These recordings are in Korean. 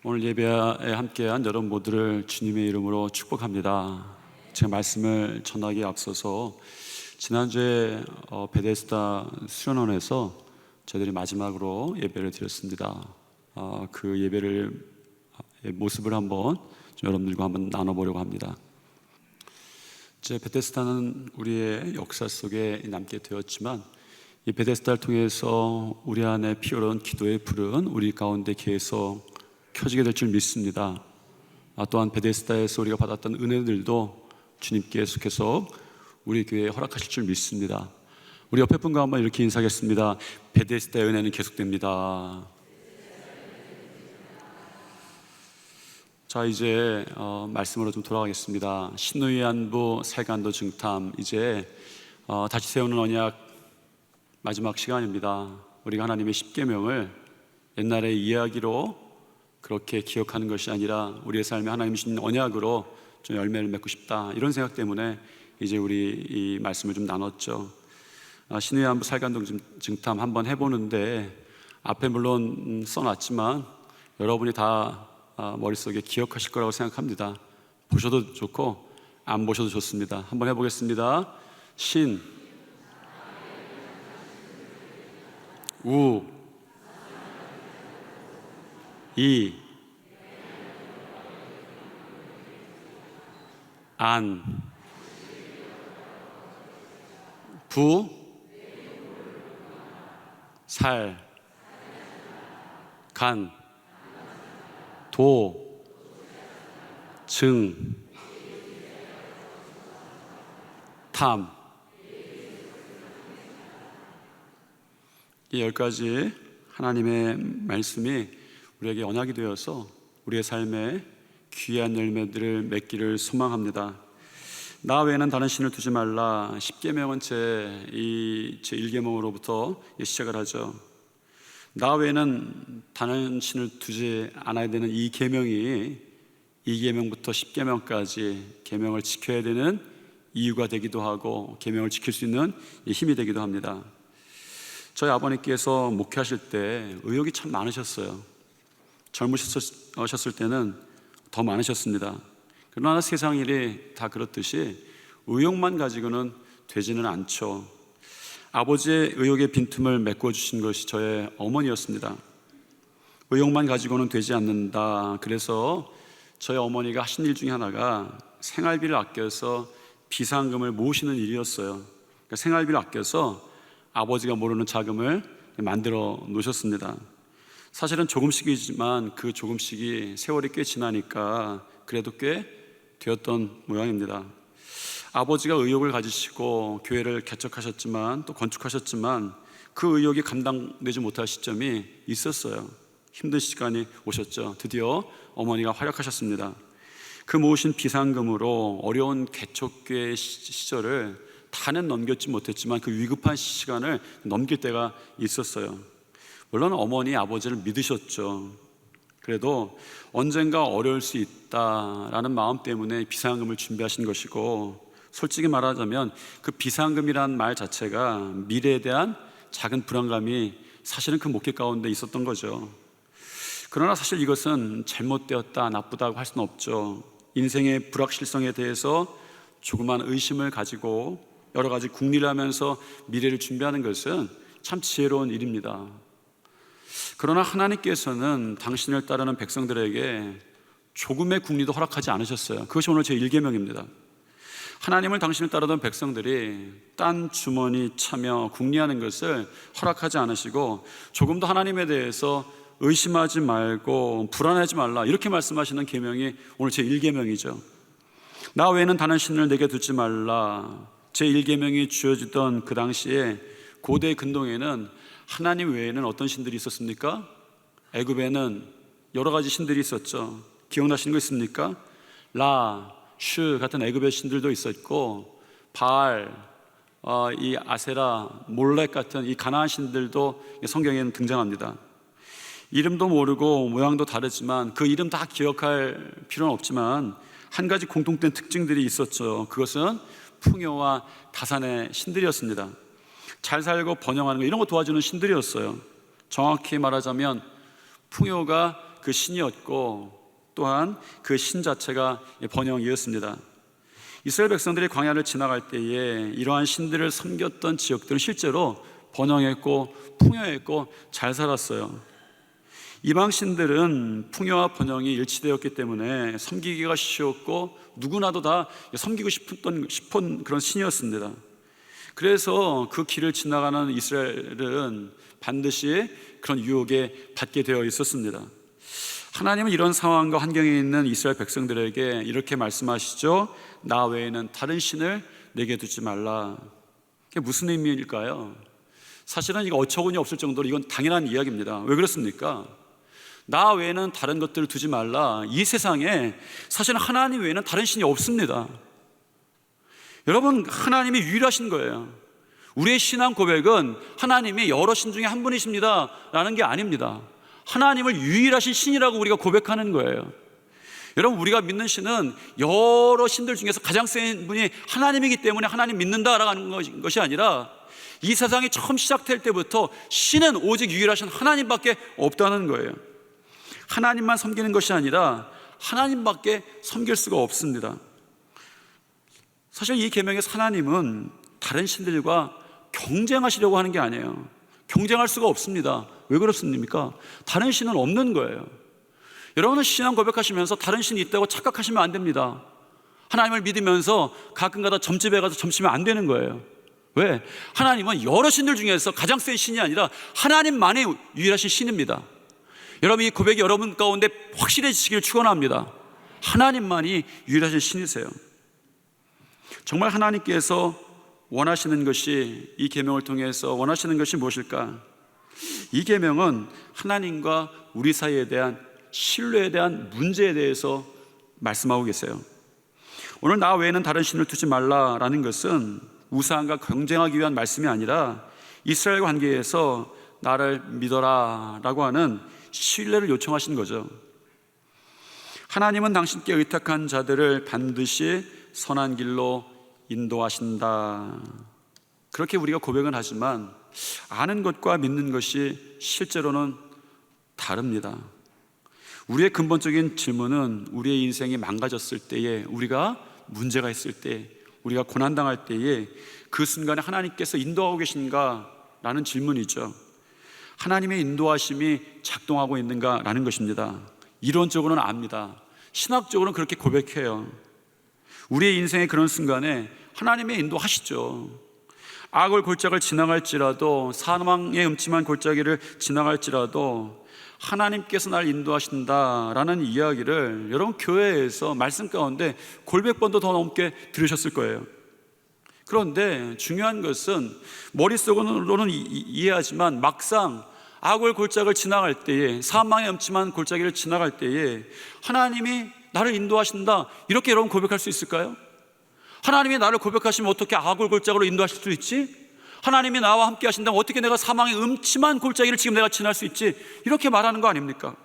오늘 예배에 함께한 여러분 모두를 주님의 이름으로 축복합니다. 제가 말씀을 전하기에 앞서서 지난주에 베데스다 수련원에서 저희들이 마지막으로 예배를 드렸습니다. 그 예배를 모습을 한번 여러분들과 한번 나눠보려고 합니다. 이제 베데스다는 우리의 역사 속에 남게 되었지만 이 베데스다를 통해서 우리 안에 피어오른 기도의 불은 우리 가운데 계속 켜지게 될 줄 믿습니다. 또한 베데스다에서 우리가 받았던 은혜들도 주님께서 계속 우리 교회에 허락하실 줄 믿습니다. 우리 옆에 분과 한번 이렇게 인사하겠습니다. 베데스다의 은혜는 계속됩니다. 자, 이제 말씀으로 좀 돌아가겠습니다. 신우의 안부, 살간도 증탐, 이제 다시 세우는 언약 마지막 시간입니다. 우리가 하나님의 십계명을 옛날의 이야기로 그렇게 기억하는 것이 아니라 우리의 삶에 하나님이 주신 언약으로 좀 열매를 맺고 싶다, 이런 생각 때문에 이제 우리 이 말씀을 좀 나눴죠. 신우의 안부, 살간도 증탐 한번 해보는데 앞에 물론 써놨지만 여러분이 다 머릿속에 기억하실 거라고 생각합니다. 보셔도 좋고 안 보셔도 좋습니다. 한번 해보겠습니다. 신, 우, 이, 안, 부, 살, 간, 도, 증, 탐. 이 10가지 하나님의 말씀이 우리에게 언약이 되어서 우리의 삶에 귀한 열매들을 맺기를 소망합니다. 나 외에는 다른 신을 두지 말라. 십계명은 제 1계명으로부터 시작을 하죠. 나 외에는 다른 신을 두지 않아야 되는 이 계명이 2계명부터 10계명까지 계명을 지켜야 되는 이유가 되기도 하고 계명을 지킬 수 있는 힘이 되기도 합니다. 저희 아버님께서 목회하실 때 의욕이 참 많으셨어요. 젊으셨을 때는 더 많으셨습니다. 그러나 세상 일이 다 그렇듯이 의욕만 가지고는 되지는 않죠. 아버지의 의욕의 빈틈을 메꿔주신 것이 저의 어머니였습니다. 의욕만 가지고는 되지 않는다. 그래서 저희 어머니가 하신 일 중에 하나가 생활비를 아껴서 비상금을 모으시는 일이었어요. 그러니까 생활비를 아껴서 아버지가 모르는 자금을 만들어 놓으셨습니다. 사실은 조금씩이지만 그 조금씩이 세월이 꽤 지나니까 그래도 꽤 되었던 모양입니다. 아버지가 의욕을 가지시고 교회를 개척하셨지만 또 건축하셨지만 그 의욕이 감당되지 못할 시점이 있었어요. 힘든 시간이 오셨죠. 드디어 어머니가 활약하셨습니다. 그 모으신 비상금으로 어려운 개척교회 시절을 다는 넘겼지 못했지만 그 위급한 시간을 넘길 때가 있었어요. 물론 어머니, 아버지를 믿으셨죠. 그래도 언젠가 어려울 수 있다라는 마음 때문에 비상금을 준비하신 것이고, 솔직히 말하자면 그 비상금이란 말 자체가 미래에 대한 작은 불안감이 사실은 그 목회 가운데 있었던 거죠. 그러나 사실 이것은 잘못되었다, 나쁘다고 할 수는 없죠. 인생의 불확실성에 대해서 조그만 의심을 가지고 여러 가지 궁리를 하면서 미래를 준비하는 것은 참 지혜로운 일입니다. 그러나 하나님께서는 당신을 따르는 백성들에게 조금의 궁리도 허락하지 않으셨어요. 그것이 오늘 제 1계명입니다. 하나님을 당신을 따르던 백성들이 딴 주머니 차며 궁리하는 것을 허락하지 않으시고 조금도 하나님에 대해서 의심하지 말고 불안하지 말라, 이렇게 말씀하시는 계명이 오늘 제 1계명이죠. 나 외에는 다른 신을 내게 두지 말라. 제 1계명이 주어지던 그 당시에 고대 근동에는 하나님 외에는 어떤 신들이 있었습니까? 애굽에는 여러 가지 신들이 있었죠. 기억나시는 거 있습니까? 라, 슈 같은 애굽의 신들도 있었고, 바알, 이 아세라, 몰렉 같은 이 가나안 신들도 성경에는 등장합니다. 이름도 모르고 모양도 다르지만 그 이름 다 기억할 필요는 없지만 한 가지 공통된 특징들이 있었죠. 그것은 풍요와 다산의 신들이었습니다. 잘 살고 번영하는 거, 이런 거 도와주는 신들이었어요. 정확히 말하자면 풍요가 그 신이었고 또한 그 신 자체가 번영이었습니다. 이스라엘 백성들이 광야를 지나갈 때에 이러한 신들을 섬겼던 지역들은 실제로 번영했고 풍요했고 잘 살았어요. 이방 신들은 풍요와 번영이 일치되었기 때문에 섬기기가 쉬웠고 누구나도 다 섬기고 싶은 그런 신이었습니다. 그래서 그 길을 지나가는 이스라엘은 반드시 그런 유혹에 받게 되어 있었습니다. 하나님은 이런 상황과 환경에 있는 이스라엘 백성들에게 이렇게 말씀하시죠. 나 외에는 다른 신을 내게 두지 말라. 그게 무슨 의미일까요? 사실은 이거 어처구니 없을 정도로 이건 당연한 이야기입니다. 왜 그렇습니까? 나 외에는 다른 것들을 두지 말라. 이 세상에 사실은 하나님 외에는 다른 신이 없습니다. 여러분, 하나님이 유일하신 거예요. 우리의 신앙 고백은 하나님이 여러 신 중에 한 분이십니다 라는 게 아닙니다. 하나님을 유일하신 신이라고 우리가 고백하는 거예요. 여러분, 우리가 믿는 신은 여러 신들 중에서 가장 센 분이 하나님이기 때문에 하나님 믿는다라고 하는 것이 아니라 이 세상이 처음 시작될 때부터 신은 오직 유일하신 하나님밖에 없다는 거예요. 하나님만 섬기는 것이 아니라 하나님밖에 섬길 수가 없습니다. 사실 이 계명에서 하나님은 다른 신들과 경쟁하시려고 하는 게 아니에요. 경쟁할 수가 없습니다. 왜 그렇습니까? 다른 신은 없는 거예요. 여러분은 신앙 고백하시면서 다른 신이 있다고 착각하시면 안 됩니다. 하나님을 믿으면서 가끔가다 점집에 가서 점치면 안 되는 거예요. 왜? 하나님은 여러 신들 중에서 가장 센 신이 아니라 하나님만이 유일하신 신입니다. 여러분, 이 고백이 여러분 가운데 확실해지시길 축원합니다. 하나님만이 유일하신 신이세요. 정말 하나님께서 원하시는 것이, 이 계명을 통해서 원하시는 것이 무엇일까? 이 계명은 하나님과 우리 사이에 대한 신뢰에 대한 문제에 대해서 말씀하고 계세요. 오늘 나 외에는 다른 신을 두지 말라라는 것은 우상과 경쟁하기 위한 말씀이 아니라 이스라엘 관계에서 나를 믿어라 라고 하는 신뢰를 요청하신 거죠. 하나님은 당신께 의탁한 자들을 반드시 선한 길로 인도하신다. 그렇게 우리가 고백은 하지만 아는 것과 믿는 것이 실제로는 다릅니다. 우리의 근본적인 질문은 우리의 인생이 망가졌을 때에, 우리가 문제가 있을 때, 우리가 고난당할 때에 그 순간에 하나님께서 인도하고 계신가? 라는 질문이죠. 하나님의 인도하심이 작동하고 있는가? 라는 것입니다. 이론적으로는 압니다. 신학적으로는 그렇게 고백해요. 우리의 인생의 그런 순간에 하나님의 인도하시죠. 악을 골짜기를 지나갈지라도, 사망의 음침한 골짜기를 지나갈지라도 하나님께서 날 인도하신다라는 이야기를 여러분 교회에서 말씀 가운데 골백 번도 더 넘게 들으셨을 거예요. 그런데 중요한 것은 머릿속으로는 이해하지만 막상 악을 골짜기를 지나갈 때에, 사망의 음침한 골짜기를 지나갈 때에 하나님이 나를 인도하신다, 이렇게 여러분 고백할 수 있을까요? 하나님이 나를 고백하시면 어떻게 악을 골짜기로 인도하실 수 있지? 하나님이 나와 함께 하신다면 어떻게 내가 사망의 음침한 골짜기를 지금 내가 지날 수 있지? 이렇게 말하는 거 아닙니까?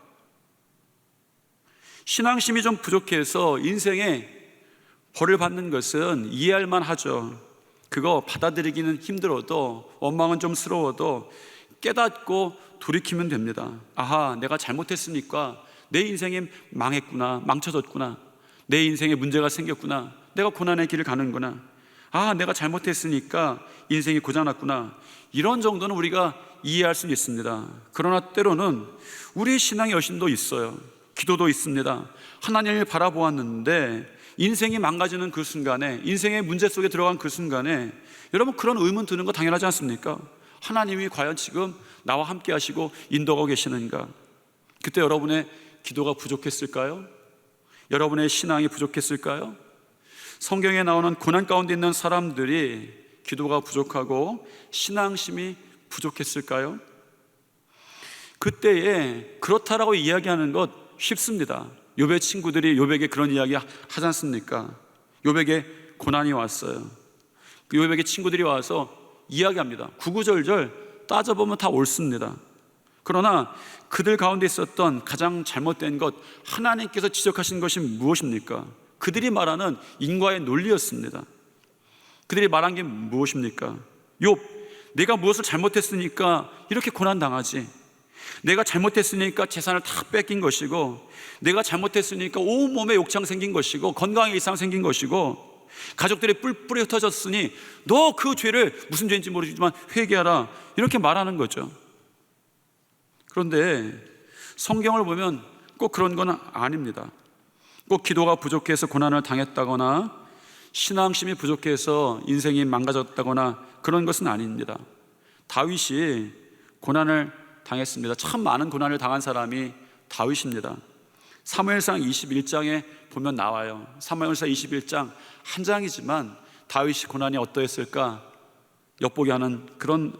신앙심이 좀 부족해서 인생에 벌을 받는 것은 이해할 만하죠. 그거 받아들이기는 힘들어도, 원망은 좀 스러워도 깨닫고 돌이키면 됩니다. 아하, 내가 잘못했으니까 내 인생이 망했구나, 망쳐졌구나, 내 인생에 문제가 생겼구나, 내가 고난의 길을 가는구나, 아, 내가 잘못했으니까 인생이 고장났구나, 이런 정도는 우리가 이해할 수 있습니다. 그러나 때로는 우리의 신앙의 여신도 있어요. 기도도 있습니다. 하나님을 바라보았는데 인생이 망가지는 그 순간에, 인생의 문제 속에 들어간 그 순간에 여러분 그런 의문 드는 거 당연하지 않습니까? 하나님이 과연 지금 나와 함께 하시고 인도하고 계시는가? 그때 여러분의 기도가 부족했을까요? 여러분의 신앙이 부족했을까요? 성경에 나오는 고난 가운데 있는 사람들이 기도가 부족하고 신앙심이 부족했을까요? 그때에 그렇다라고 이야기하는 것 쉽습니다. 욥의 친구들이 욥에게 그런 이야기 하지 않습니까? 욥에게 고난이 왔어요. 그 욥에게 친구들이 와서 이야기합니다. 구구절절 따져보면 다 옳습니다. 그러나 그들 가운데 있었던 가장 잘못된 것, 하나님께서 지적하신 것이 무엇입니까? 그들이 말하는 인과의 논리였습니다. 그들이 말한 게 무엇입니까? 욥, 내가 무엇을 잘못했으니까 이렇게 고난당하지? 내가 잘못했으니까 재산을 다 뺏긴 것이고, 내가 잘못했으니까 온몸에 욕창 생긴 것이고, 건강에 이상 생긴 것이고, 가족들이 뿔뿔이 흩어졌으니 너 그 죄를, 무슨 죄인지 모르지만 회개하라, 이렇게 말하는 거죠. 그런데 성경을 보면 꼭 그런 건 아닙니다. 꼭 기도가 부족해서 고난을 당했다거나 신앙심이 부족해서 인생이 망가졌다거나 그런 것은 아닙니다. 다윗이 고난을 당했습니다. 참 많은 고난을 당한 사람이 다윗입니다. 사무엘상 21장에 보면 나와요. 사무엘상 21장 한 장이지만 다윗이 고난이 어떠했을까 엿보게 하는 그런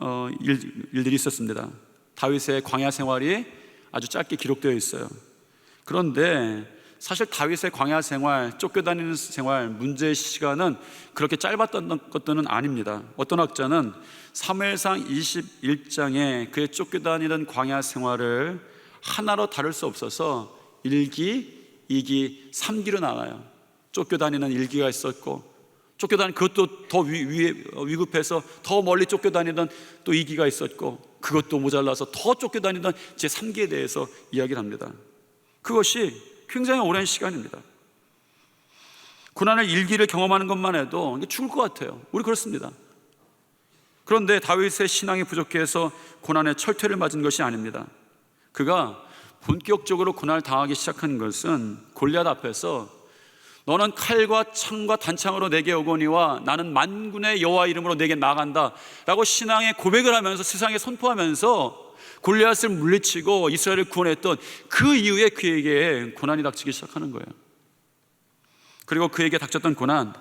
일들이 있었습니다. 다윗의 광야 생활이 아주 짧게 기록되어 있어요. 그런데 사실 다윗의 광야 생활, 쫓겨다니는 생활, 문제의 시간은 그렇게 짧았던 것들은 아닙니다. 어떤 학자는 사무엘상 21장에 그의 쫓겨다니던 광야 생활을 하나로 다룰 수 없어서 1기, 2기, 3기로 나와요. 쫓겨다니는 1기가 있었고, 쫓겨다니는 그것도 더 위급해서 더 멀리 쫓겨다니던 또 2기가 있었고, 그것도 모자라서 더 쫓겨다니던 제 3기에 대해서 이야기를 합니다. 그것이 굉장히 오랜 시간입니다. 고난을 1기를 경험하는 것만 해도 죽을 것 같아요. 우리 그렇습니다. 그런데 다윗의 신앙이 부족해서 고난의 철퇴를 맞은 것이 아닙니다. 그가 본격적으로 고난을 당하기 시작한 것은 골리앗 앞에서 너는 칼과 창과 단창으로 내게 오거니와 나는 만군의 여호와 이름으로 내게 나아간다 라고 신앙의 고백을 하면서 세상에 선포하면서 골리앗을 물리치고 이스라엘을 구원했던 그 이후에 그에게 고난이 닥치기 시작하는 거예요. 그리고 그에게 닥쳤던 고난,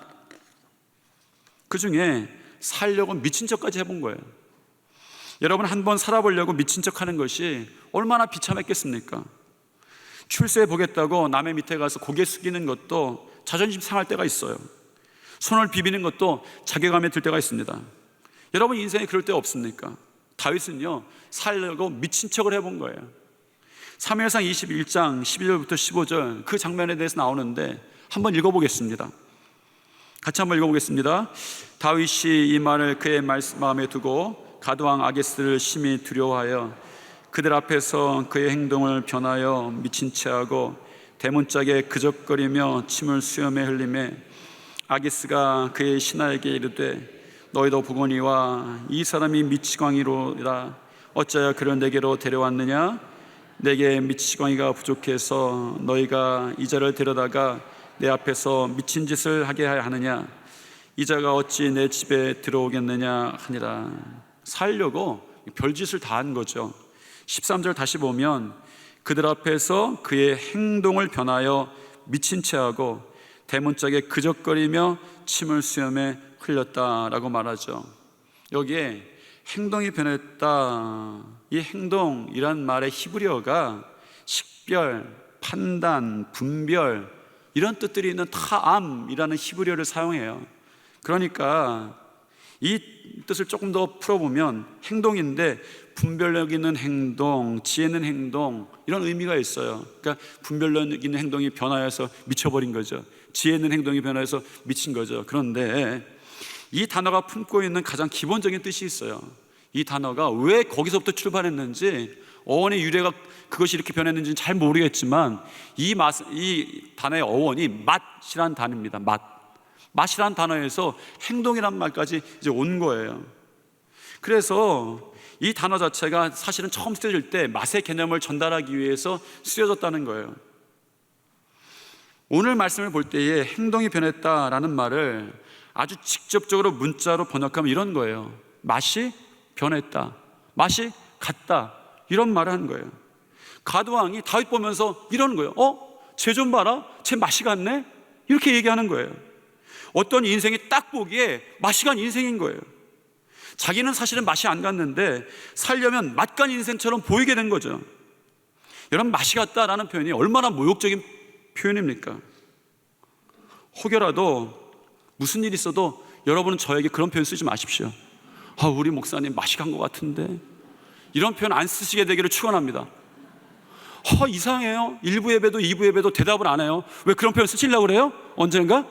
그 중에 살려고 미친 척까지 해본 거예요. 여러분, 한번 살아보려고 미친 척 하는 것이 얼마나 비참했겠습니까? 출세해 보겠다고 남의 밑에 가서 고개 숙이는 것도 자존심 상할 때가 있어요. 손을 비비는 것도 자괴감에 들 때가 있습니다. 여러분 인생에 그럴 때 없습니까? 다윗은요, 살려고 미친 척을 해본 거예요. 사무엘상 21장 11절부터 15절 그 장면에 대해서 나오는데 한번 읽어보겠습니다. 같이 한번 읽어보겠습니다. 다윗이 이 말을 그의 마음에 두고 가드왕 아게스를 심히 두려워하여 그들 앞에서 그의 행동을 변하여 미친 채 하고 대문짝에 그적거리며 침을 수염에 흘리매 아게스가 그의 신하에게 이르되 너희도 보거니와 이 사람이 미치광이로다. 어찌하여 그를 내게로 데려왔느냐? 내게 미치광이가 부족해서 너희가 이 자를 데려다가 내 앞에서 미친 짓을 하게 하느냐? 이 자가 어찌 내 집에 들어오겠느냐 하니라. 살려고 별짓을 다 한 거죠. 13절 다시 보면 그들 앞에서 그의 행동을 변하여 미친 채 하고 대문짝에 그적거리며 침을 수염에 흘렸다라고 말하죠. 여기에 행동이 변했다, 이 행동이란 말의 히브리어가 식별, 판단, 분별 이런 뜻들이 있는 타암이라는 히브리어를 사용해요. 그러니까 이 뜻을 조금 더 풀어보면 행동인데 분별력 있는 행동, 지혜 있는 행동 이런 의미가 있어요. 그러니까 분별력 있는 행동이 변화해서 미쳐버린 거죠. 지혜 있는 행동이 변화해서 미친 거죠. 그런데 이 단어가 품고 있는 가장 기본적인 뜻이 있어요. 이 단어가 왜 거기서부터 출발했는지, 어원의 유래가 그것이 이렇게 변했는지는 잘 모르겠지만 이 단어의 어원이 맛이란 단어입니다. 맛이란 단어에서 행동이란 말까지 이제 온 거예요. 그래서 이 단어 자체가 사실은 처음 쓰여질 때 맛의 개념을 전달하기 위해서 쓰여졌다는 거예요. 오늘 말씀을 볼 때에 행동이 변했다라는 말을 아주 직접적으로 문자로 번역하면 이런 거예요. 맛이 변했다, 맛이 같다, 이런 말을 하는 거예요. 가드왕이 다윗 보면서 이러는 거예요. 쟤 좀 봐라, 쟤 맛이 같네, 이렇게 얘기하는 거예요. 어떤 인생이 딱 보기에 맛이 간 인생인 거예요. 자기는 사실은 맛이 안 갔는데 살려면 맛간 인생처럼 보이게 된 거죠. 여러분, 맛이 갔다라는 표현이 얼마나 모욕적인 표현입니까? 혹여라도 무슨 일이 있어도 여러분은 저에게 그런 표현 쓰지 마십시오. 우리 목사님 맛이 간 것 같은데, 이런 표현 안 쓰시게 되기를 축원합니다. 이상해요. 1부 예배도 2부 예배도 대답을 안 해요. 왜 그런 표현 쓰시려고 그래요? 언젠가?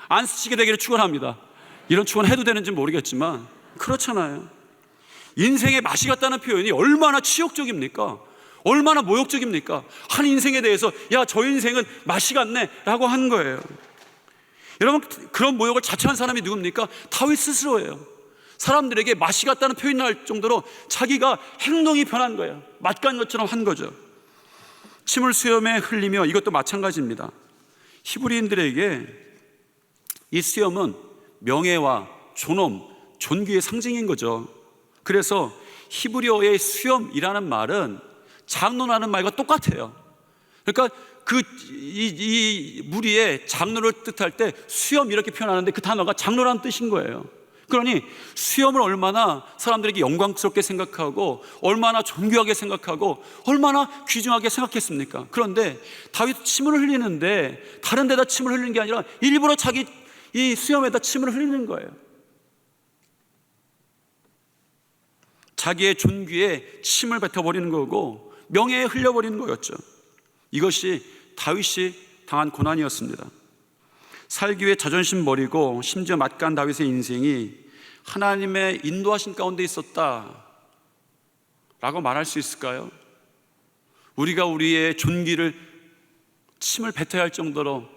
안 쓰시게 되기를 축원합니다. 이런 축원 해도 되는지 모르겠지만 그렇잖아요. 인생의 맛이 같다는 표현이 얼마나 치욕적입니까? 얼마나 모욕적입니까? 한 인생에 대해서 야, 저 인생은 맛이 같네 라고 한 거예요. 여러분, 그런 모욕을 자처한 사람이 누굽니까? 다윗 스스로예요. 사람들에게 맛이 같다는 표현이 날 정도로 자기가 행동이 변한 거예요. 맛간 것처럼 한 거죠. 침을 수염에 흘리며, 이것도 마찬가지입니다. 히브리인들에게 이 수염은 명예와 존엄, 존귀의 상징인 거죠. 그래서 히브리어의 수염이라는 말은 장로라는 말과 똑같아요. 그러니까 이 무리의 장로를 뜻할 때 수염 이렇게 표현하는데 그 단어가 장로라는 뜻인 거예요. 그러니 수염을 얼마나 사람들에게 영광스럽게 생각하고 얼마나 존귀하게 생각하고 얼마나 귀중하게 생각했습니까? 그런데 다윗 침을 흘리는데 다른 데다 침을 흘리는 게 아니라 일부러 자기 이 수염에다 침을 흘리는 거예요. 자기의 존귀에 침을 뱉어버리는 거고 명예에 흘려버리는 거였죠. 이것이 다윗이 당한 고난이었습니다. 살기 위해 자존심 버리고 심지어 맛간 다윗의 인생이 하나님의 인도하신 가운데 있었다 라고 말할 수 있을까요? 우리가 우리의 존귀를 침을 뱉어야 할 정도로,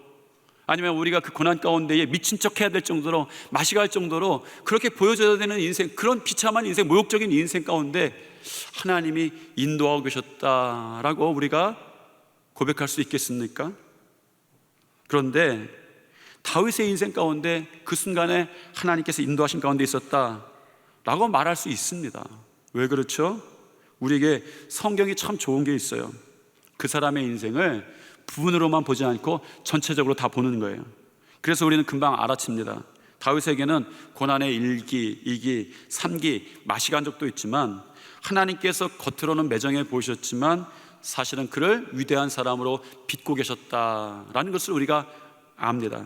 아니면 우리가 그 고난 가운데에 미친 척 해야 될 정도로, 맛이 갈 정도로 그렇게 보여줘야 되는 인생, 그런 비참한 인생, 모욕적인 인생 가운데 하나님이 인도하고 계셨다라고 우리가 고백할 수 있겠습니까? 그런데 다윗의 인생 가운데 그 순간에 하나님께서 인도하신 가운데 있었다라고 말할 수 있습니다. 왜 그렇죠? 우리에게 성경이 참 좋은 게 있어요. 그 사람의 인생을 부분으로만 보지 않고 전체적으로 다 보는 거예요. 그래서 우리는 금방 알아챕니다. 다윗에게는 고난의 1기, 2기, 3기 맛이 간 적도 있지만 하나님께서 겉으로는 매정해 보이셨지만 사실은 그를 위대한 사람으로 빚고 계셨다라는 것을 우리가 압니다.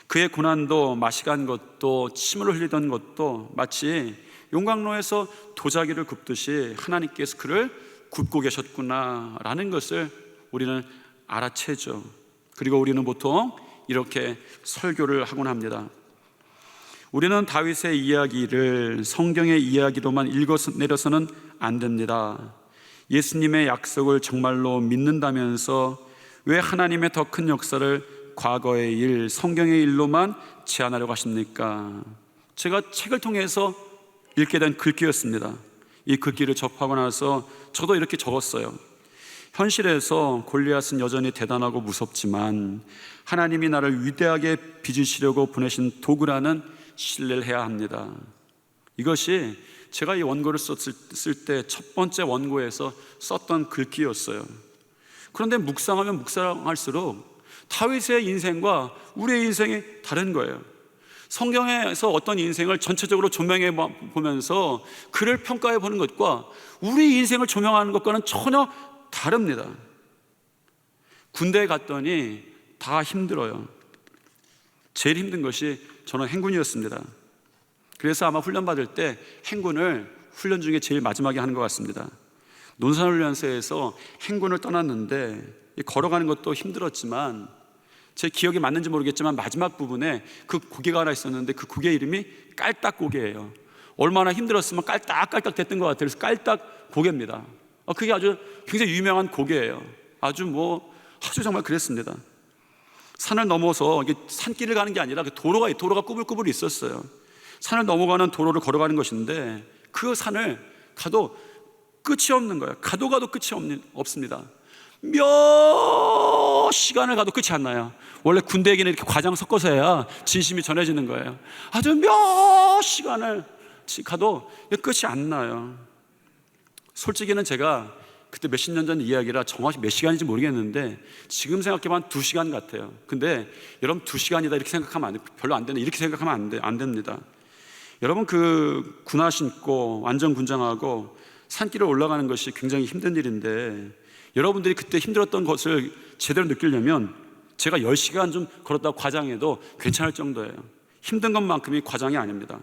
그의 고난도 맛이 간 것도 침을 흘리던 것도 마치 용광로에서 도자기를 굽듯이 하나님께서 그를 굽고 계셨구나라는 것을 우리는 알아채죠. 그리고 우리는 보통 이렇게 설교를 하곤 합니다. 우리는 다윗의 이야기를 성경의 이야기로만 읽어내려서는 안 됩니다. 예수님의 약속을 정말로 믿는다면서 왜 하나님의 더 큰 역사를 과거의 일, 성경의 일로만 제한하려고 하십니까? 제가 책을 통해서 읽게 된 글귀였습니다. 이 글귀를 접하고 나서 저도 이렇게 적었어요. 현실에서 골리앗은 여전히 대단하고 무섭지만 하나님이 나를 위대하게 빚으시려고 보내신 도구라는 신뢰를 해야 합니다. 이것이 제가 이 원고를 쓸 때 첫 번째 원고에서 썼던 글귀였어요. 그런데 묵상하면 묵상할수록 다윗의 인생과 우리의 인생이 다른 거예요. 성경에서 어떤 인생을 전체적으로 조명해 보면서 그를 평가해 보는 것과 우리 인생을 조명하는 것과는 전혀 다릅니다. 군대에 갔더니 다 힘들어요. 제일 힘든 것이 저는 행군이었습니다. 그래서 아마 훈련 받을 때 행군을 훈련 중에 제일 마지막에 하는 것 같습니다. 논산훈련소에서 행군을 떠났는데 걸어가는 것도 힘들었지만 제 기억이 맞는지 모르겠지만 마지막 부분에 그 고개가 하나 있었는데 그 고개 이름이 깔딱고개예요. 얼마나 힘들었으면 깔딱깔딱 됐던 것 같아요. 그래서 깔딱고개입니다. 그게 아주 굉장히 유명한 고개예요. 아주 정말 그랬습니다. 산을 넘어서 이게 산길을 가는 게 아니라 도로가 꾸불꾸불 있었어요. 산을 넘어가는 도로를 걸어가는 것인데 그 산을 가도 끝이 없는 거예요. 가도 끝이 없습니다. 몇 시간을 가도 끝이 안 나요. 원래 군대에게는 이렇게 과장 섞어서 해야 진심이 전해지는 거예요. 아주 몇 시간을 가도 끝이 안 나요. 솔직히는 제가 그때 몇십 년 전 이야기라 정확히 몇 시간인지 모르겠는데 지금 생각해보면 2시간 같아요. 근데 여러분 2시간이다 이렇게 생각하면 안 돼요. 별로 안 되네 이렇게 생각하면 안 됩니다. 여러분 그 군화 신고 완전 군장하고 산길을 올라가는 것이 굉장히 힘든 일인데 여러분들이 그때 힘들었던 것을 제대로 느끼려면 제가 10시간 좀 걸었다고 과장해도 괜찮을 정도예요. 힘든 것만큼이 과장이 아닙니다.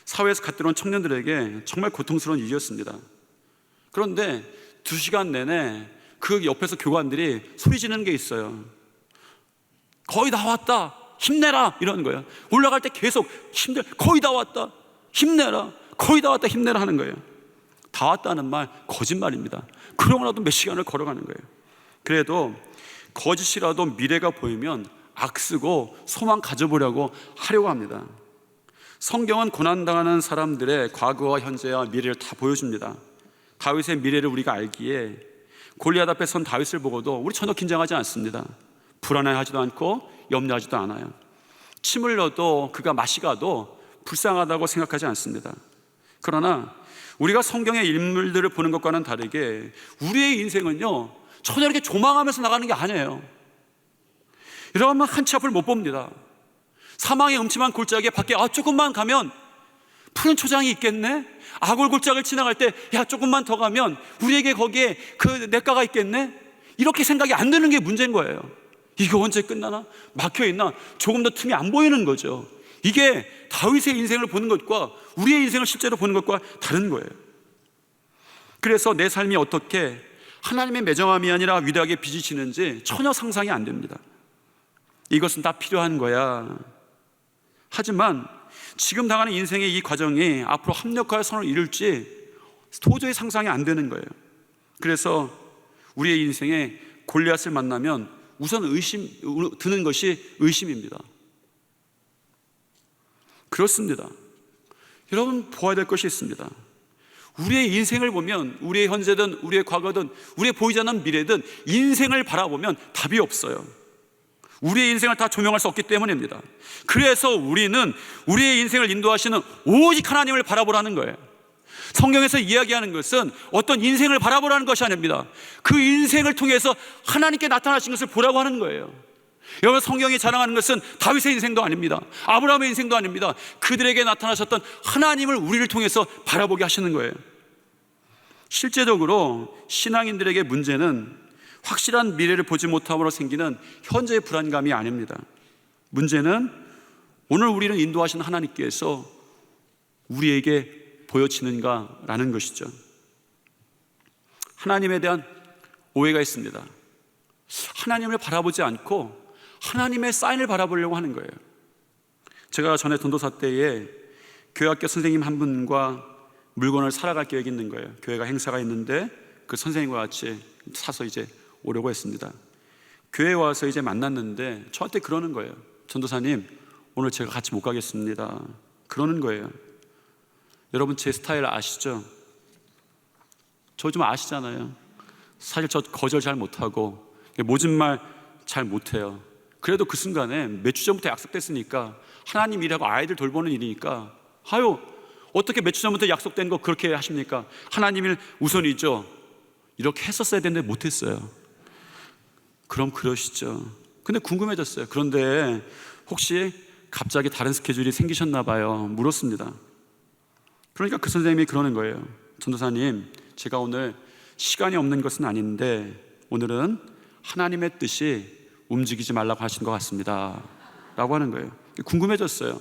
사회에서 갓 들어온 청년들에게 정말 고통스러운 일이었습니다. 그런데 2시간 내내 그 옆에서 교관들이 소리 지르는 게 있어요. 거의 다 왔다 힘내라 이러는 거예요. 올라갈 때 계속 거의 다 왔다 힘내라 거의 다 왔다 힘내라 하는 거예요. 다 왔다는 말 거짓말입니다. 그러고 나도 몇 시간을 걸어가는 거예요. 그래도 거짓이라도 미래가 보이면 악쓰고 소망 가져보려고 하려고 합니다. 성경은 고난당하는 사람들의 과거와 현재와 미래를 다 보여줍니다. 다윗의 미래를 우리가 알기에 골리앗 앞에 선 다윗을 보고도 우리 전혀 긴장하지 않습니다. 불안해하지도 않고 염려하지도 않아요. 침 흘려도 그가 맛이 가도 불쌍하다고 생각하지 않습니다. 그러나 우리가 성경의 인물들을 보는 것과는 다르게 우리의 인생은요, 전혀 이렇게 조망하면서 나가는 게 아니에요. 이러면 한 치 앞을 못 봅니다. 사망의 음침한 골짜기에 밖에 조금만 가면 푸른 초장이 있겠네? 아골 골짜기를 지나갈 때 조금만 더 가면 우리에게 거기에 그 냇가가 있겠네? 이렇게 생각이 안 드는 게 문제인 거예요. 이거 언제 끝나나? 막혀있나? 조금 더 틈이 안 보이는 거죠. 이게 다윗의 인생을 보는 것과 우리의 인생을 실제로 보는 것과 다른 거예요. 그래서 내 삶이 어떻게 하나님의 매정함이 아니라 위대하게 빚이 지는지 전혀 상상이 안 됩니다. 이것은 다 필요한 거야. 하지만 지금 당하는 인생의 이 과정이 앞으로 합력하여 선을 이룰지 도저히 상상이 안 되는 거예요. 그래서 우리의 인생에 골리앗을 만나면 우선 드는 것이 의심입니다. 그렇습니다. 여러분, 보아야 될 것이 있습니다. 우리의 인생을 보면 우리의 현재든 우리의 과거든 우리의 보이지 않는 미래든 인생을 바라보면 답이 없어요. 우리의 인생을 다 조명할 수 없기 때문입니다. 그래서 우리는 우리의 인생을 인도하시는 오직 하나님을 바라보라는 거예요. 성경에서 이야기하는 것은 어떤 인생을 바라보라는 것이 아닙니다. 그 인생을 통해서 하나님께 나타나신 것을 보라고 하는 거예요. 여러분, 성경이 자랑하는 것은 다윗의 인생도 아닙니다. 아브라함의 인생도 아닙니다. 그들에게 나타나셨던 하나님을 우리를 통해서 바라보게 하시는 거예요. 실제적으로 신앙인들에게 문제는 확실한 미래를 보지 못함으로 생기는 현재의 불안감이 아닙니다. 문제는 오늘 우리는 인도하신 하나님께서 우리에게 보여지는가라는 것이죠. 하나님에 대한 오해가 있습니다. 하나님을 바라보지 않고 하나님의 사인을 바라보려고 하는 거예요. 제가 전에 전도사 때에 교회학교 선생님 한 분과 물건을 사러 갈 계획이 있는 거예요. 교회가 행사가 있는데 그 선생님과 같이 사서 이제 오려고 했습니다. 교회에 와서 이제 만났는데 저한테 그러는 거예요. 전도사님, 오늘 제가 같이 못 가겠습니다. 그러는 거예요. 여러분, 제 스타일 아시죠? 저 좀 아시잖아요. 사실 저 거절 잘 못하고 모진 말 잘 못해요. 그래도 그 순간에 몇 주 전부터 약속됐으니까 하나님 일하고 아이들 돌보는 일이니까 어떻게 몇 주 전부터 약속된 거 그렇게 하십니까? 하나님 일 우선이죠. 이렇게 했었어야 되는데 못했어요. 그럼 그러시죠. 근데 궁금해졌어요. 그런데 혹시 갑자기 다른 스케줄이 생기셨나 봐요. 물었습니다. 그러니까 그 선생님이 그러는 거예요. 전도사님, 제가 오늘 시간이 없는 것은 아닌데 오늘은 하나님의 뜻이 움직이지 말라고 하신 것 같습니다 라고 하는 거예요. 궁금해졌어요.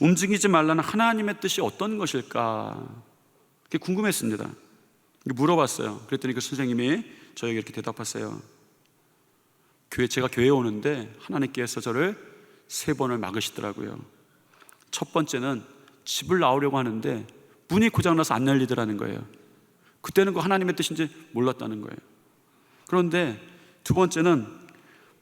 움직이지 말라는 하나님의 뜻이 어떤 것일까? 그게 궁금했습니다. 물어봤어요. 그랬더니 그 선생님이 저에게 이렇게 대답하세요. 제가 교회에 오는데 하나님께서 저를 3번을 막으시더라고요. 첫 번째는 집을 나오려고 하는데 문이 고장나서 안 열리더라는 거예요. 그때는 그 하나님의 뜻인지 몰랐다는 거예요. 그런데 두 번째는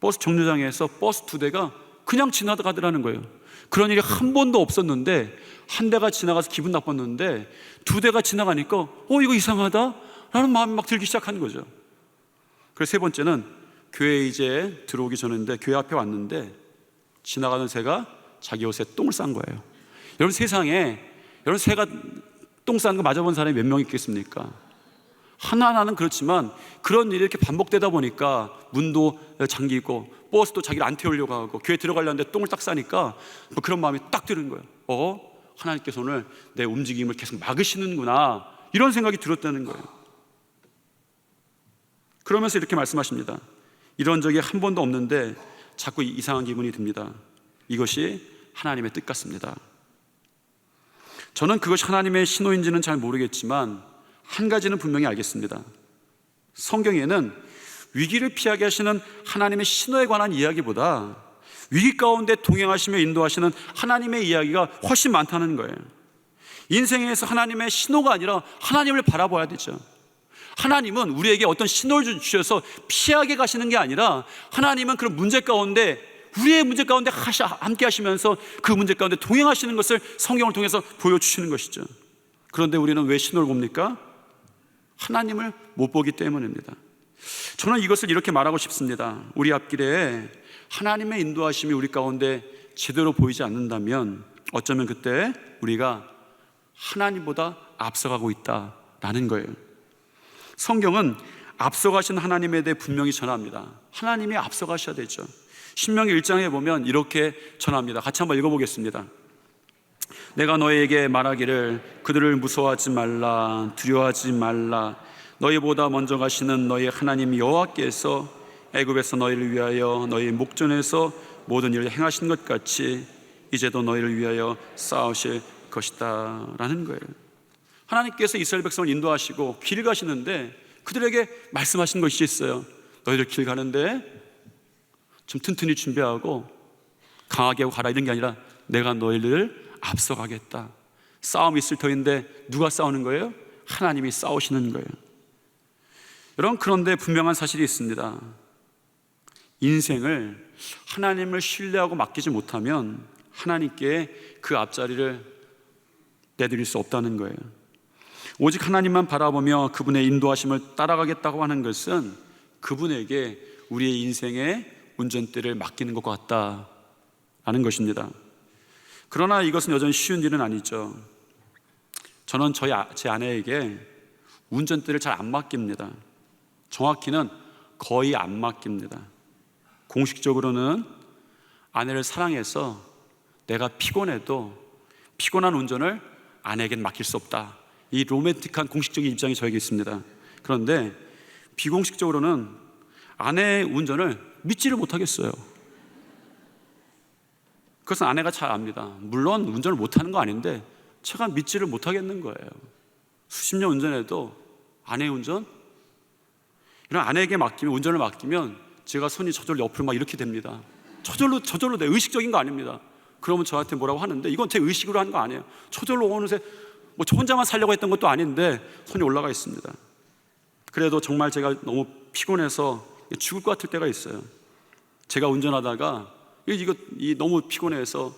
버스 정류장에서 버스 2대가 그냥 지나가더라는 거예요. 그런 일이 한 번도 없었는데 한 대가 지나가서 기분 나빴는데 2대가 지나가니까 이거 이상하다 라는 마음이 막 들기 시작한 거죠. 그래서 세 번째는 교회에 이제 들어오기 전인데 교회 앞에 왔는데 지나가는 새가 자기 옷에 똥을 싼 거예요. 여러분, 세상에 여러분 새가 똥 싼 거 맞아본 사람이 몇 명 있겠습니까? 하나하나는 그렇지만 그런 일이 이렇게 반복되다 보니까 문도 잠기고 버스도 자기를 안 태우려고 하고 교회 들어가려는데 똥을 딱 싸니까 그런 마음이 딱 드는 거예요. 하나님께서 오늘 내 움직임을 계속 막으시는구나, 이런 생각이 들었다는 거예요. 그러면서 이렇게 말씀하십니다. 이런 적이 한 번도 없는데 자꾸 이상한 기분이 듭니다. 이것이 하나님의 뜻 같습니다. 저는 그것이 하나님의 신호인지는 잘 모르겠지만 한 가지는 분명히 알겠습니다. 성경에는 위기를 피하게 하시는 하나님의 신호에 관한 이야기보다 위기 가운데 동행하시며 인도하시는 하나님의 이야기가 훨씬 많다는 거예요. 인생에서 하나님의 신호가 아니라 하나님을 바라봐야 되죠. 하나님은 우리에게 어떤 신호를 주셔서 피하게 가시는 게 아니라 하나님은 그런 문제 가운데, 우리의 문제 가운데 함께 하시면서 그 문제 가운데 동행하시는 것을 성경을 통해서 보여주시는 것이죠. 그런데 우리는 왜 신호를 봅니까? 하나님을 못 보기 때문입니다. 저는 이것을 이렇게 말하고 싶습니다. 우리 앞길에 하나님의 인도하심이 우리 가운데 제대로 보이지 않는다면 어쩌면 그때 우리가 하나님보다 앞서가고 있다라는 거예요. 성경은 앞서가신 하나님에 대해 분명히 전합니다. 하나님이 앞서가셔야 되죠. 신명기 1장에 보면 이렇게 전합니다. 같이 한번 읽어보겠습니다. 내가 너희에게 말하기를 그들을 무서워하지 말라, 두려워하지 말라. 너희보다 먼저 가시는 너희 하나님 여호와께서 애굽에서 너희를 위하여 너희 목전에서 모든 일을 행하신 것 같이 이제도 너희를 위하여 싸우실 것이다 라는 거예요. 하나님께서 이스라엘 백성을 인도하시고 길 가시는데 그들에게 말씀하신 것이 있어요. 너희들 길 가는데 좀 튼튼히 준비하고 강하게 하고 가라, 이런 게 아니라 내가 너희를 앞서가겠다. 싸움이 있을 터인데 누가 싸우는 거예요? 하나님이 싸우시는 거예요. 여러분, 그런데 분명한 사실이 있습니다. 인생을 하나님을 신뢰하고 맡기지 못하면 하나님께 그 앞자리를 내드릴 수 없다는 거예요. 오직 하나님만 바라보며 그분의 인도하심을 따라가겠다고 하는 것은 그분에게 우리의 인생의 운전대를 맡기는 것 같다라는 것입니다. 그러나 이것은 여전히 쉬운 일은 아니죠. 저는 제 아내에게 운전대를 잘 안 맡깁니다. 정확히는 거의 안 맡깁니다. 공식적으로는 아내를 사랑해서 내가 피곤해도 피곤한 운전을 아내에겐 맡길 수 없다, 이 로맨틱한 공식적인 입장이 저에게 있습니다. 그런데 비공식적으로는 아내의 운전을 믿지를 못하겠어요. 그것은 아내가 잘 압니다. 물론 운전을 못하는 거 아닌데 제가 믿지를 못하겠는 거예요. 수십 년 운전해도 아내의 운전, 이런 아내에게 맡기면, 운전을 맡기면 제가 손이 저절로 옆으로 막 이렇게 됩니다. 저절로 내 의식적인 거 아닙니다. 그러면 저한테 뭐라고 하는데 이건 제 의식으로 하는 거 아니에요. 저절로 어느새 저 혼자만 살려고 했던 것도 아닌데 손이 올라가 있습니다. 그래도 정말 제가 너무 피곤해서 죽을 것 같을 때가 있어요. 제가 운전하다가 너무 피곤해서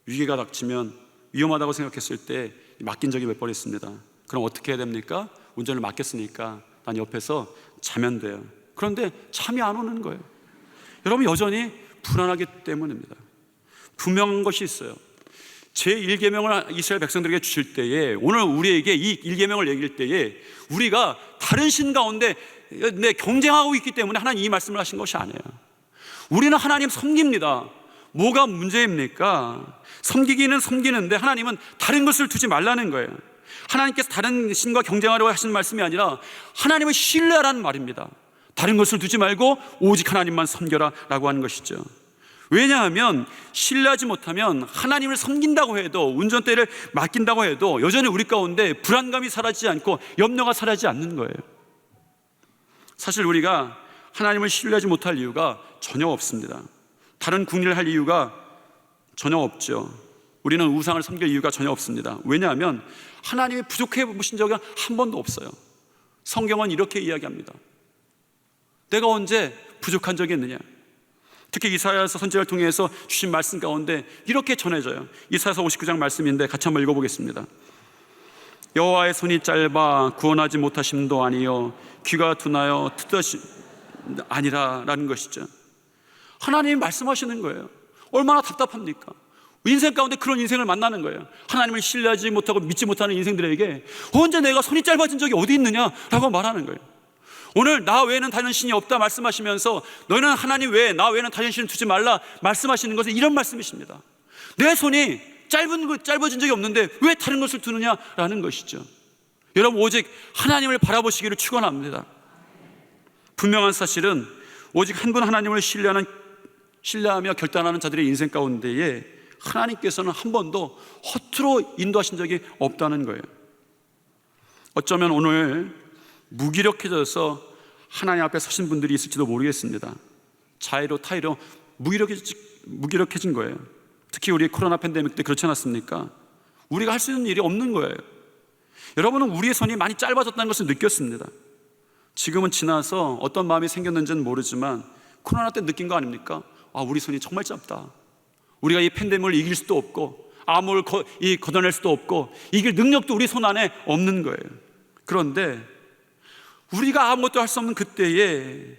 위기가 닥치면 위험하다고 생각했을 때 맡긴 적이 몇 번 있습니다. 그럼 어떻게 해야 됩니까? 운전을 맡겼으니까 난 옆에서 자면 돼요. 그런데 잠이 안 오는 거예요. 여러분, 여전히 불안하기 때문입니다. 분명한 것이 있어요. 제1계명을 이스라엘 백성들에게 주실 때에, 오늘 우리에게 이 1계명을 얘기할 때에 우리가 다른 신 가운데 경쟁하고 있기 때문에 하나님 이 말씀을 하신 것이 아니에요. 우리는 하나님 섬깁니다. 뭐가 문제입니까? 섬기기는 섬기는데 하나님은 다른 것을 두지 말라는 거예요. 하나님께서 다른 신과 경쟁하려고 하시는 말씀이 아니라 하나님을 신뢰하라는 말입니다. 다른 것을 두지 말고 오직 하나님만 섬겨라 라고 하는 것이죠. 왜냐하면 신뢰하지 못하면 하나님을 섬긴다고 해도, 운전대를 맡긴다고 해도 여전히 우리 가운데 불안감이 사라지지 않고 염려가 사라지지 않는 거예요. 사실 우리가 하나님을 신뢰하지 못할 이유가 전혀 없습니다. 다른 궁리를 할 이유가 전혀 없죠. 우리는 우상을 섬길 이유가 전혀 없습니다. 왜냐하면 하나님이 부족해 보신 적이 한 번도 없어요. 성경은 이렇게 이야기합니다. 내가 언제 부족한 적이 있느냐? 특히 이사야서 선지자를 통해서 주신 말씀 가운데 이렇게 전해져요. 이사야서 59장 말씀인데 같이 한번 읽어보겠습니다. 여호와의 손이 짧아 구원하지 못하심도 아니요 귀가 둔하여 듣듯이 아니라 라는 것이죠. 하나님이 말씀하시는 거예요. 얼마나 답답합니까? 인생 가운데 그런 인생을 만나는 거예요. 하나님을 신뢰하지 못하고 믿지 못하는 인생들에게 언제 내가 손이 짧아진 적이 어디 있느냐라고 말하는 거예요. 오늘 나 외에는 다른 신이 없다 말씀하시면서 너희는 하나님 외에, 나 외에는 다른 신을 두지 말라 말씀하시는 것은 이런 말씀이십니다. 내 손이 짧아진 적이 없는데 왜 다른 것을 두느냐라는 것이죠. 여러분, 오직 하나님을 바라보시기를 축원합니다. 분명한 사실은 오직 한 분 하나님을 신뢰하며 결단하는 자들의 인생 가운데에 하나님께서는 한 번도 허투루 인도하신 적이 없다는 거예요. 어쩌면 오늘 무기력해져서 하나님 앞에 서신 분들이 있을지도 모르겠습니다. 자의로 타의로 무기력해진 거예요. 특히 우리 코로나 팬데믹 때 그렇지 않았습니까? 우리가 할 수 있는 일이 없는 거예요. 여러분은 우리의 손이 많이 짧아졌다는 것을 느꼈습니다. 지금은 지나서 어떤 마음이 생겼는지는 모르지만 코로나 때 느낀 거 아닙니까? 우리 손이 정말 짧다. 우리가 이 팬데믹을 이길 수도 없고 암을 걷어낼 수도 없고 이길 능력도 우리 손 안에 없는 거예요. 그런데 우리가 아무것도 할 수 없는 그때에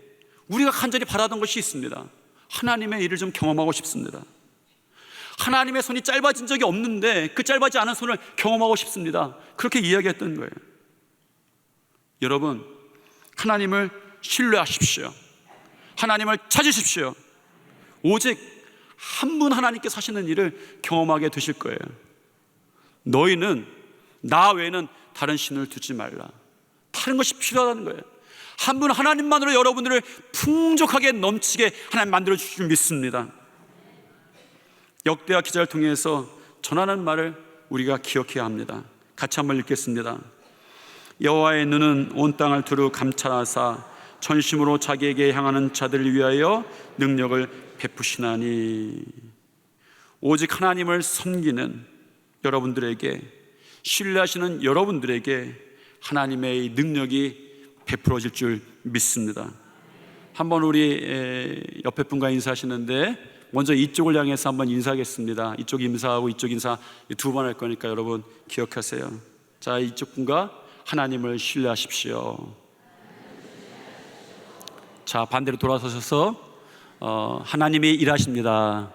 우리가 간절히 바라던 것이 있습니다. 하나님의 일을 좀 경험하고 싶습니다. 하나님의 손이 짧아진 적이 없는데 그 짧아지지 않은 손을 경험하고 싶습니다. 그렇게 이야기했던 거예요. 여러분, 하나님을 신뢰하십시오. 하나님을 찾으십시오. 오직 한 분 하나님께서 하시는 일을 경험하게 되실 거예요. 너희는 나 외에는 다른 신을 두지 말라. 다른 것이 필요하다는 거예요. 한 분 하나님만으로 여러분들을 풍족하게 넘치게 하나님 만들어 주실 줄 믿습니다. 역대하 기자를 통해서 전하는 말을 우리가 기억해야 합니다. 같이 한번 읽겠습니다. 여호와의 눈은 온 땅을 두루 감찰하사 전심으로 자기에게 향하는 자들을 위하여 능력을 베푸시나니. 오직 하나님을 섬기는 여러분들에게, 신뢰하시는 여러분들에게 하나님의 능력이 베풀어질 줄 믿습니다. 한번 우리 옆에 분과 인사하시는데 먼저 이쪽을 향해서 한번 인사하겠습니다. 이쪽 인사하고 이쪽 인사 두 번 할 거니까 여러분 기억하세요. 자, 이쪽 분과 하나님을 신뢰하십시오. 자, 반대로 돌아서셔서 하나님이 일하십니다.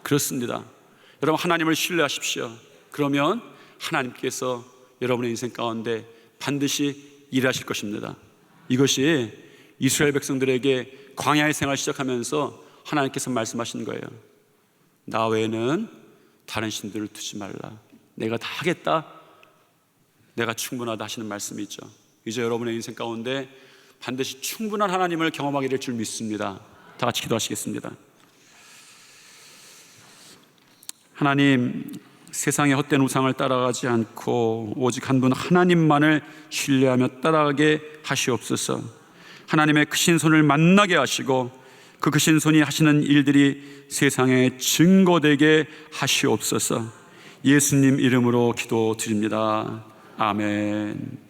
그렇습니다. 여러분, 하나님을 신뢰하십시오. 그러면 하나님께서 여러분의 인생 가운데 반드시 일하실 것입니다. 이것이 이스라엘 백성들에게 광야의 생활을 시작하면서 하나님께서 말씀하신 거예요. 나 외에는 다른 신들을 두지 말라. 내가 다 하겠다. 내가 충분하다 하시는 말씀이죠. 이제 여러분의 인생 가운데 반드시 충분한 하나님을 경험하게 될 줄 믿습니다. 다 같이 기도하시겠습니다. 하나님, 세상의 헛된 우상을 따라가지 않고 오직 한 분 하나님만을 신뢰하며 따라가게 하시옵소서. 하나님의 크신 손을 만나게 하시고 그 크신 손이 하시는 일들이 세상에 증거되게 하시옵소서. 예수님 이름으로 기도드립니다. 아멘.